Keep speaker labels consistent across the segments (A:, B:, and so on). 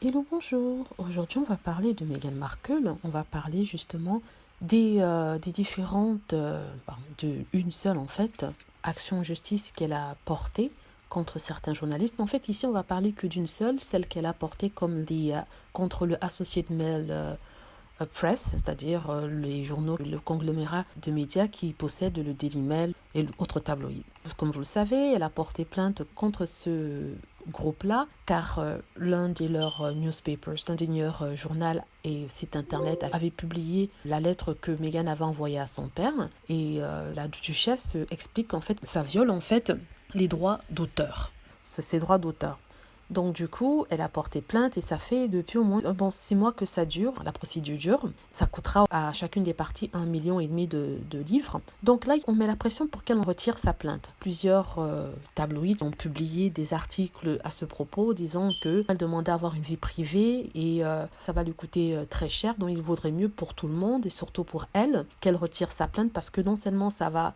A: Hello, bonjour. Aujourd'hui, on va parler de Meghan Markle. On va parler justement des différentes, une seule en fait, action en justice qu'elle a portée contre certains journalistes. En fait, ici, on va parler que d'une seule, celle qu'elle a portée contre le Associated Mail Press, c'est-à-dire les journaux, le conglomérat de médias qui possèdent le Daily Mail et autres tabloïds. Comme vous le savez, elle a porté plainte contre ce groupe-là, car l'un de leurs newspapers, l'un des leurs journaux et site internet avait publié la lettre que Meghan avait envoyée à son père, et la duchesse explique qu'en fait, ça viole en fait les droits d'auteur. Ses droits d'auteur. Donc du coup, elle a porté plainte et ça fait depuis au moins 6 mois que ça dure, la procédure dure. Ça coûtera à chacune des parties 1,5 million de livres. Donc là, on met la pression pour qu'elle retire sa plainte. Plusieurs tabloïds ont publié des articles à ce propos disant qu'elle demandait à avoir une vie privée et ça va lui coûter très cher. Donc il vaudrait mieux pour tout le monde et surtout pour elle qu'elle retire sa plainte parce que non seulement ça va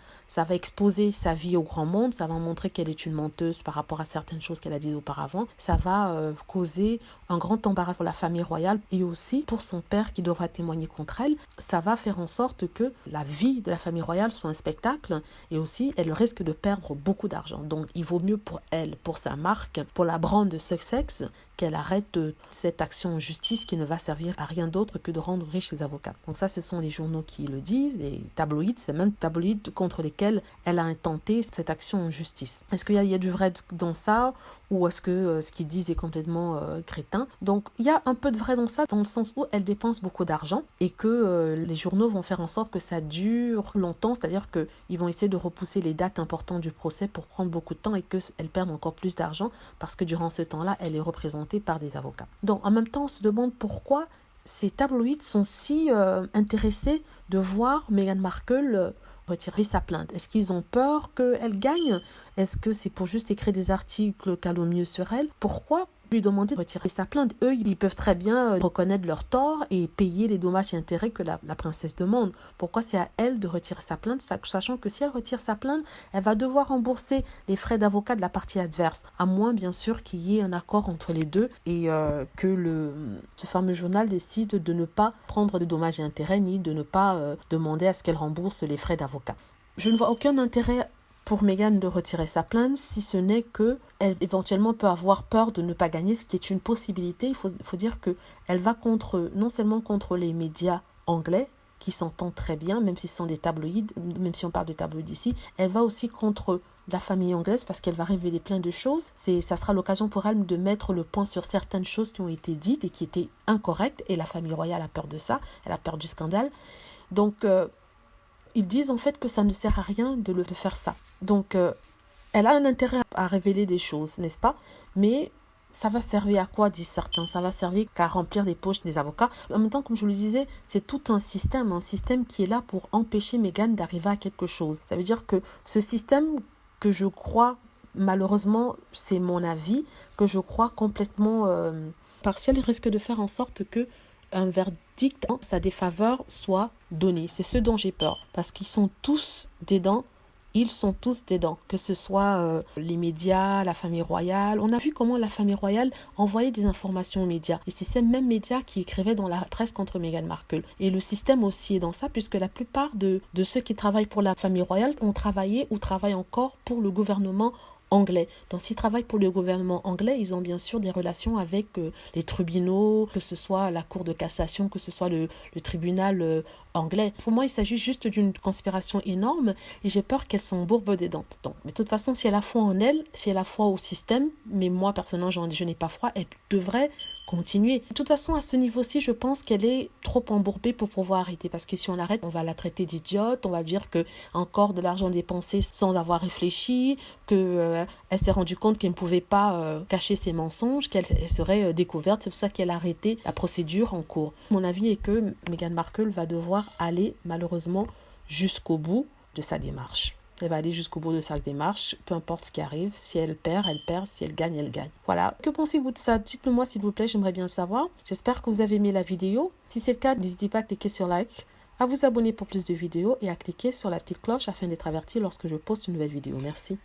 A: exposer sa vie au grand monde, ça va montrer qu'elle est une menteuse par rapport à certaines choses qu'elle a dites auparavant. Ça va causer un grand embarras pour la famille royale et aussi pour son père qui devra témoigner contre elle. Ça va faire en sorte que la vie de la famille royale soit un spectacle et aussi elle risque de perdre beaucoup d'argent. Donc il vaut mieux pour elle, pour sa marque, pour la brand de Sussex, qu'elle arrête cette action en justice qui ne va servir à rien d'autre que de rendre riches les avocats. Donc ça, ce sont les journaux qui le disent, les tabloïds, c'est même tabloïds contre lesquels elle a intenté cette action en justice. Est-ce qu'il y a du vrai dans ça ou est-ce que ce qu'ils disent est complètement crétin? Donc il y a un peu de vrai dans ça, dans le sens où elle dépense beaucoup d'argent et que les journaux vont faire en sorte que ça dure longtemps, c'est-à-dire qu'ils vont essayer de repousser les dates importantes du procès pour prendre beaucoup de temps et qu'elle perde encore plus d'argent parce que durant ce temps-là, elle est représentée par des avocats. Donc en même temps, on se demande pourquoi ces tabloïds sont si intéressés de voir Meghan Markle retirer sa plainte. Est-ce qu'ils ont peur qu'elle gagne? Est-ce que c'est pour juste écrire des articles calomnieux sur elle? Pourquoi lui demander de retirer sa plainte? Eux, ils peuvent très bien reconnaître leur tort et payer les dommages et intérêts que la princesse demande. Pourquoi c'est à elle de retirer sa plainte, sachant que si elle retire sa plainte, elle va devoir rembourser les frais d'avocat de la partie adverse, à moins bien sûr qu'il y ait un accord entre les deux et que ce fameux journal décide de ne pas prendre de dommages et intérêts ni de ne pas demander à ce qu'elle rembourse les frais d'avocat. Je ne vois aucun intérêt pour Meghan de retirer sa plainte, si ce n'est qu'elle éventuellement peut avoir peur de ne pas gagner, ce qui est une possibilité. Il faut dire qu'elle va non seulement contre les médias anglais, qui s'entendent très bien, même si ce sont des tabloïds, même si on parle de tabloïds ici, elle va aussi contre la famille anglaise parce qu'elle va révéler plein de choses. Ça sera l'occasion pour elle de mettre le point sur certaines choses qui ont été dites et qui étaient incorrectes, et la famille royale a peur de ça, elle a peur du scandale. Donc, ils disent en fait que ça ne sert à rien de faire ça. Donc, elle a un intérêt à révéler des choses, n'est-ce pas? Mais ça va servir à quoi, disent certains? Ça va servir qu'à remplir les poches des avocats. En même temps, comme je vous le disais, c'est tout un système qui est là pour empêcher Meghan d'arriver à quelque chose. Ça veut dire que ce système que je crois, malheureusement, c'est mon avis, que je crois complètement partiel, risque de faire en sorte que un verdict en sa défaveur soit donné. C'est ce dont j'ai peur, parce qu'ils sont tous dedans. Ils sont tous dedans, que ce soit les médias, la famille royale. On a vu comment la famille royale envoyait des informations aux médias. Et c'est ces mêmes médias qui écrivaient dans la presse contre Meghan Markle. Et le système aussi est dans ça, puisque la plupart de ceux qui travaillent pour la famille royale ont travaillé ou travaillent encore pour le gouvernement anglais. Donc s'ils travaillent pour le gouvernement anglais, ils ont bien sûr des relations avec les tribunaux, que ce soit la cour de cassation, que ce soit le tribunal anglais. Pour moi, il s'agit juste d'une conspiration énorme et j'ai peur qu'elle s'embourbe dedans. Donc, mais de toute façon, si elle a foi en elle, si elle a foi au système, mais moi personnellement je n'ai pas foi, elle devrait continuer. De toute façon, à ce niveau-ci, je pense qu'elle est trop embourbée pour pouvoir arrêter. Parce que si on l'arrête, on va la traiter d'idiote, on va dire que encore de l'argent dépensé sans avoir réfléchi, que elle s'est rendue compte qu'elle ne pouvait pas cacher ses mensonges, qu'elle serait découverte. C'est pour ça qu'elle a arrêté la procédure en cours. Mon avis est que Meghan Markle va devoir aller malheureusement jusqu'au bout de sa démarche. Elle va aller jusqu'au bout de sa démarche, peu importe ce qui arrive. Si elle perd, elle perd. Si elle gagne, elle gagne. Voilà. Que pensez-vous de ça? Dites-le moi s'il vous plaît, j'aimerais bien le savoir. J'espère que vous avez aimé la vidéo. Si c'est le cas, n'hésitez pas à cliquer sur like, à vous abonner pour plus de vidéos et à cliquer sur la petite cloche afin d'être averti lorsque je poste une nouvelle vidéo. Merci.